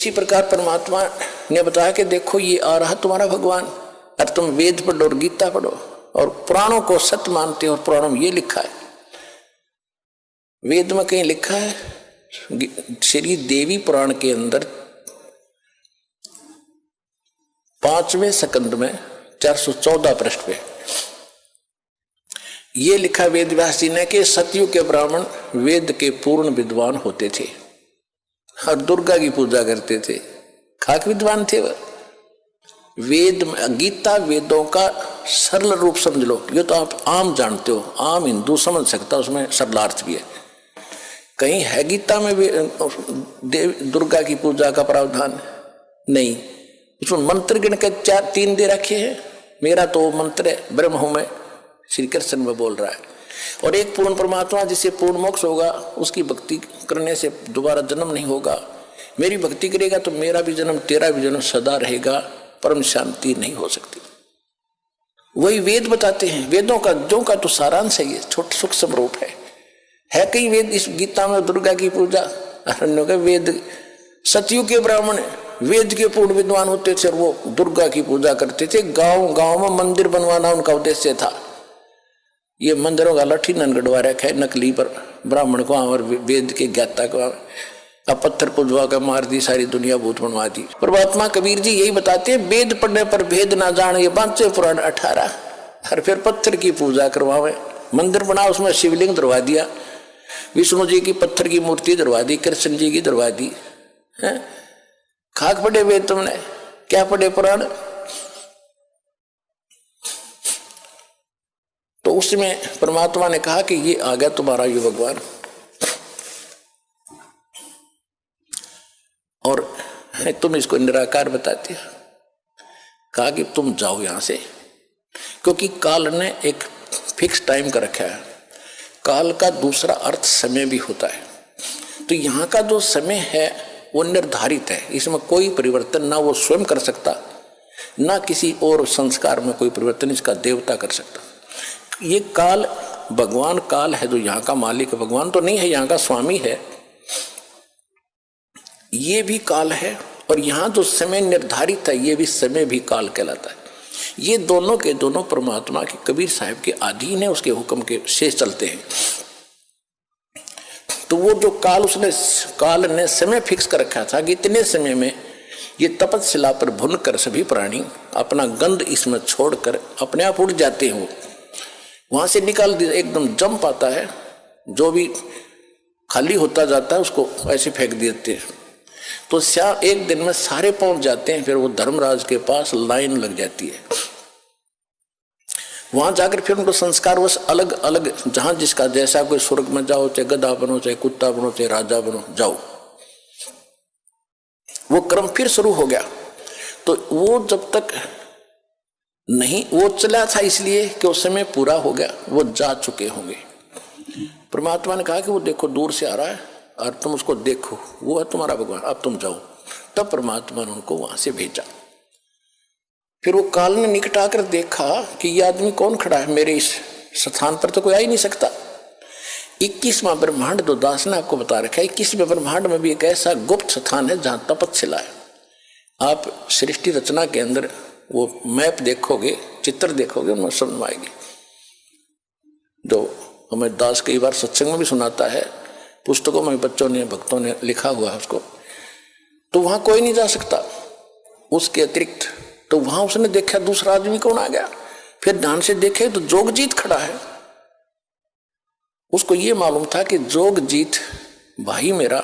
इसी प्रकार परमात्मा ने बताया कि देखो ये आ रहा तुम्हारा भगवान, और तुम वेद पढ़ो और गीता पढ़ो और पुराणों को सत्य मानते हो। और पुराणों में ये लिखा है, वेद में कहीं लिखा है, श्री देवी पुराण के अंदर 5वें स्कंद में 414 पृष्ठ पे ये लिखा वेद व्यास जी ने कि सतयुग के ब्राह्मण वेद के पूर्ण विद्वान होते थे और दुर्गा की पूजा करते थे। खाक विद्वान थे वह। वेद गीता वेदों का सरल रूप समझ लो, ये तो आप आम जानते हो, आम हिंदू समझ सकता, उसमें सरलार्थ भी है। कहीं है गीता में देव दुर्गा की पूजा का प्रावधान? नहीं। उसमें मंत्र गिन के 3 दे रखे हैं। मेरा तो मंत्र है, ब्रह्म हूं मैं, श्री कृष्ण में बोल रहा है। और एक पूर्ण परमात्मा जिससे पूर्ण मोक्ष होगा, उसकी भक्ति करने से दोबारा जन्म नहीं होगा। मेरी भक्ति करेगा तो मेरा भी जन्म तेरा भी जन्म सदा रहेगा, परम शांति नहीं हो सकती। वही वेद बताते हैं। वेदों का जो का तो सारांश है, ये छोटा सूक्ष्म रूप है कई वेद इस गीता में दुर्गा की पूजा। वेद सतयुग के ब्राह्मण वेद के पूर्ण विद्वान होते थे और वो दुर्गा की पूजा करते थे। गांव गांव में मंदिर बनवाना उनका उद्देश्य था। ये मंदिरों का लठी ननगढ़वा रखा है नकली पर ब्राह्मण को और वेद के ज्ञाता को अब पत्थर पुजवा कर मार दी, सारी दुनिया भूत बनवा दी। परमात्मा कबीर जी यही बताते हैं, वेद पढ़ने पर भेद ना जान, ये 5 पुराण 18। और फिर पत्थर की पूजा करवावे, मंदिर बना उसमें शिवलिंग दरवा दिया, विष्णु जी की पत्थर की मूर्ति दरवा दी, कृष्ण जी की दरवा दी। है खाक पढ़े वेद तुमने, क्या पढ़े पुराण? तो उसमें परमात्मा ने कहा कि ये आ गया तुम्हारा ये भगवान, और तुम इसको निराकार बताते हो। कहा कि तुम जाओ यहां से, क्योंकि काल ने एक फिक्स टाइम का रखा है। काल का दूसरा अर्थ समय भी होता है। तो यहाँ का जो समय है वो निर्धारित है, इसमें कोई परिवर्तन ना वो स्वयं कर सकता, ना किसी और संस्कार में कोई परिवर्तन इसका देवता कर सकता। ये काल भगवान काल है जो यहाँ का मालिक है, भगवान तो नहीं है, यहाँ का स्वामी है। ये भी काल है और यहाँ जो समय निर्धारित है ये भी समय भी काल कहलाता है। ये दोनों के दोनों परमात्मा के कबीर साहब के अधीन है, उसके हुक्म के से चलते हैं। तो वो जो काल उसने काल ने समय फिक्स कर रखा था कि इतने समय में ये तपस्या पर भुन कर सभी प्राणी अपना गंध इसमें छोड़कर अपने आप उड़ जाते हैं। वो वहां से निकाल दिया, एकदम जंप आता है, जो भी खाली होता जाता है उसको ऐसे फेंक देते हैं। तो एक दिन में सारे पहुंच जाते हैं। फिर वो धर्मराज के पास लाइन लग जाती है। वहां जाकर फिर उनको संस्कार वश अलग अलग, जहां जिसका जैसा, कोई स्वर्ग में जाओ, चाहे गधा बनो, चाहे कुत्ता बनो, चाहे राजा बनो, जाओ। वो क्रम फिर शुरू हो गया। तो वो जब तक नहीं, वो चला था इसलिए कि उस समय पूरा हो गया, वो जा चुके होंगे। परमात्मा ने कहा कि वो देखो दूर से आ रहा है और तुम उसको देखो, वो है तुम्हारा भगवान, अब तुम जाओ। तब परमात्मा ने उनको वहां से भेजा। फिर वो काल ने निकट आकर देखा कि ये आदमी कौन खड़ा है, मेरे इस स्थान पर तो कोई आ ही नहीं सकता। 21वां ब्रह्मांड जो दास ने आपको बता रखा है, 21वें ब्रह्मांड में भी एक ऐसा गुप्त स्थान है जहां तपस्या है। आप सृष्टि रचना के अंदर वो मैप देखोगे, चित्र देखोगे, उनमें समझ आएगी। जो हमें दास कई बार सत्संग में भी सुनाता है, पुस्तकों में बच्चों ने भक्तों ने लिखा हुआ है उसको। तो वहां कोई नहीं जा सकता उसके अतिरिक्त। तो वहां उसने देखा दूसरा आदमी कौन आ गया। फिर ध्यान से देखे तो जोगजीत खड़ा है। उसको ये मालूम था कि जोगजीत भाई मेरा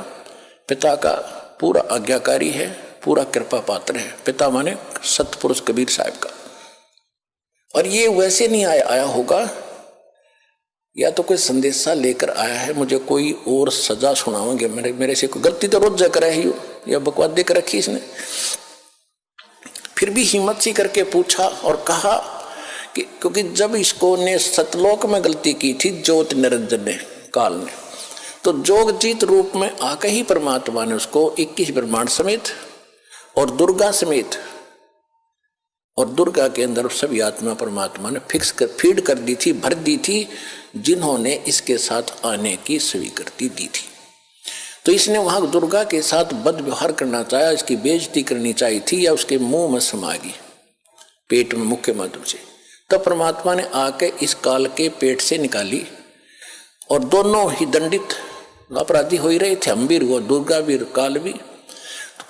पिता का पूरा आज्ञाकारी है, पूरा कृपा पात्र है। पिता माने सतपुरुष कबीर साहब का। और ये वैसे नहीं आया होगा, या तो कोई संदेशा लेकर आया है, मुझे कोई और सजा सुनाओगे, मेरे से कोई गलती तो रोज जाकर ही हो, या बकवास देकर रखी इसने। फिर भी हिम्मत सी करके पूछा और कहा कि क्योंकि जब इसको ने सतलोक में गलती की थी ज्योति निरंजन ने, काल ने, तो जोगजीत रूप में आकर ही परमात्मा ने उसको 21 ब्रह्मांड समेत और दुर्गा समेत, और दुर्गा के अंदर सभी आत्मा परमात्मा ने फिक्स कर फीड कर दी थी, भर दी थी, जिन्होंने इसके साथ आने की स्वीकृति दी थी। तो इसने वहां दुर्गा के साथ बद व्यवहार करना चाहा, इसकी बेइज्जती करनी चाहिए थी, या उसके मुंह में समा गई पेट में मुख्य माध्यम से। तब परमात्मा ने आके इस काल के पेट से निकाली, और दोनों ही दंडित अपराधी हो ही रहे थे, हम भी, वो दुर्गा भी, काल भी।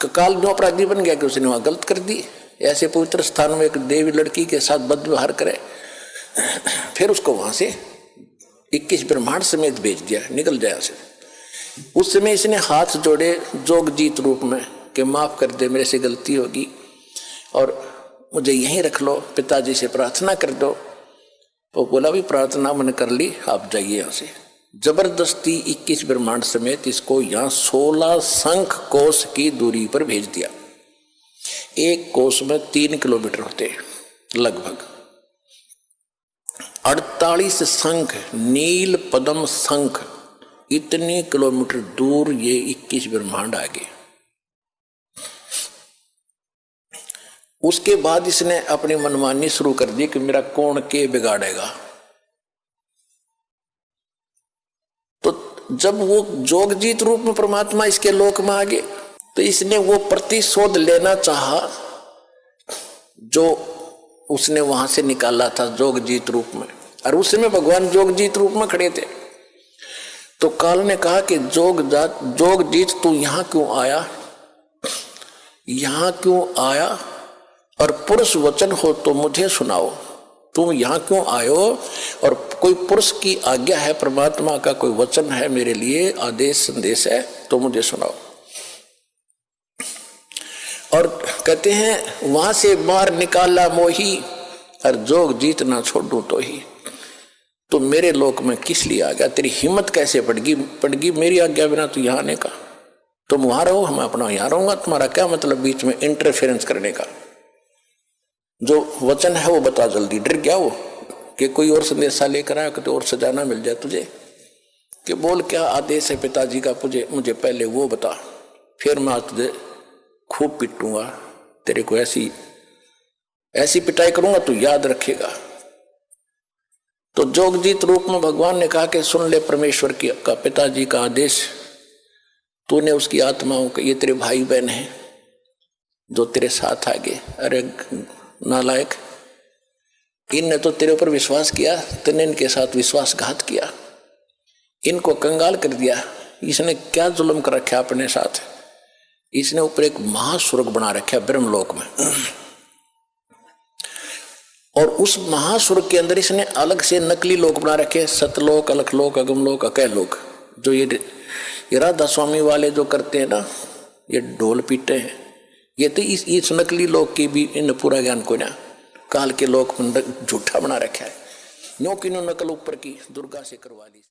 तो काल जो अपराधी बन गया कि उसने वहां गलत कर दी, ऐसे पवित्र स्थान में एक देवी लड़की के साथ बद व्यवहार करे, फिर उसको वहां से 21 ब्रह्मांड समेत भेज दिया, निकल जाए से। उस समय इसने हाथ जोड़े जोगजीत रूप में कि माफ कर दे, मेरे से गलती होगी और मुझे यहीं रख लो, पिताजी से प्रार्थना कर दो। तो बोला भी प्रार्थना मैंने कर ली, आप जाइए यहाँ से। जबरदस्ती 21 ब्रह्मांड समेत इसको यहाँ 16 शंख कोस की दूरी पर भेज दिया। एक कोस में 3 किलोमीटर होते लगभग। 48 शंख, नील पद्म शंख, इतने किलोमीटर दूर ये 21 ब्रह्मांड आगे। उसके बाद इसने अपनी मनमानी शुरू कर दी कि मेरा कौन के बिगाड़ेगा। तो जब वो जोगजीत रूप में परमात्मा इसके लोक में आ गए, तो इसने वो प्रतिशोध लेना चाहा जो उसने वहां से निकाला था जोगजीत रूप में, और उस समय भगवान जोगजीत रूप में खड़े थे। तो काल ने कहा कि जोगजीत तू यहां क्यों आया, यहां क्यों आया, और पुरुष वचन हो तो मुझे सुनाओ, तुम यहां क्यों आयो, और कोई पुरुष की आज्ञा है, परमात्मा का कोई वचन है मेरे लिए, आदेश संदेश है, तो मुझे सुनाओ। और कहते हैं वहां से बाहर निकाला मोही, और जोग जीत ना छोड़ू तो ही। तो मेरे लोक में किस लिए आ गया, तेरी हिम्मत कैसे पड़गी मेरी आज्ञा बिना तू यहाँ आने का। तुम वहां रहो, मैं अपना यहाँ रहूंगा, तुम्हारा क्या मतलब बीच में इंटरफेरेंस करने का। जो वचन है वो बता जल्दी। डर गया वो कि कोई और संदेशा लेकर आया कि तो और सजा ना मिल जाए तुझे, कि बोल क्या आदेश है पिताजी का, मुझे पहले वो बता, फिर मैं तुझे खूब पिटूंगा, तेरे को ऐसी पिटाई करूंगा तू याद रखेगा। तो जोगजीत रूप में भगवान ने कहा कि सुन ले परमेश्वर का पिताजी का आदेश, तूने उसकी आत्माओं के, ये तेरे भाई बहन हैं जो तेरे साथ आ गए, अरे नालायक, इनने तो तेरे ऊपर विश्वास किया, तूने इनके साथ विश्वासघात किया, इनको कंगाल कर दिया। इसने क्या जुल्म कर रखा अपने साथ, इसने ऊपर एक महास्वर्ग बना रखा ब्रह्मलोक में, और उस महास्वर्ग के अंदर इसने अलग से नकली लोक बना रखे, सतलोक, अलखलोक, अगमलोक, अकैलोक। जो ये राधा स्वामी वाले जो करते हैं ना, ये ढोल पीटे हैं, ये तो इस नकली लोक की भी इन पूरा ज्ञान को ना काल के लोक में झूठा बना रखा है। नो की नो नकल ऊपर की दुर्गा से करवा ली।